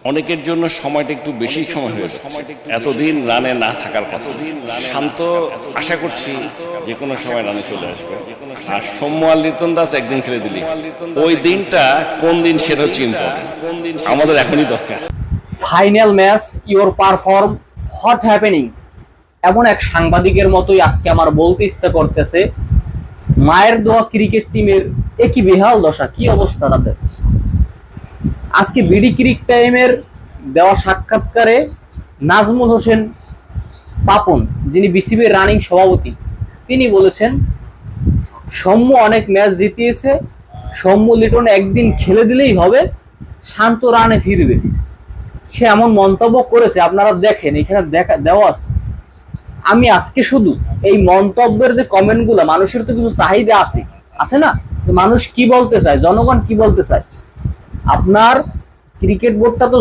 অনেকের জন্য সময়টা একটু বেশি সময় হয়ে যাচ্ছে। এতদিন রানে না থাকার কথা। শান্ত আশা করছি যে কোনো সময় রানে চলে আসবে। আর সৌম্য আর লিটন দাস একদিন খেলে দিলি, ওই দিনটা কোন দিন সেটা হচ্ছে ইম্পর্টেন্ট, আমাদের এখনই দরকার। Final match, your perform, what happening, এমন এক সাংবাদিকের মতোই আজকে আমার বলতে ইচ্ছা করতেছে, মায়ের দোয়া ক্রিকেট টিমের একই বেহাল দশা, কি অবস্থা তাদের। আজকে বিডি ক্রিক টাইমের দেওয়া সাক্ষাৎকারে নাজমুল হোসেন পাপন, যিনি বিসিবির রানিং সভাপতি, তিনি বলেছেন সৌম্য অনেক ম্যাচ জিতিয়েছে, সৌম্য লিটন একদিন খেলে দিলেই হবে, শান্ত রানে ফিরবে। সে এমন মন্তব্য করেছে, আপনারা দেখেন এখানে দেওয়া আছে। আমি আজকে শুধু এই মন্তব্যের যে কমেন্টগুলো, মানুষের তো কিছু চাহিদা আছে না, মানুষ কি বলতে চায়, জনগণ কি বলতে চায়, আপনার ক্রিকেট বোর্ডটা তো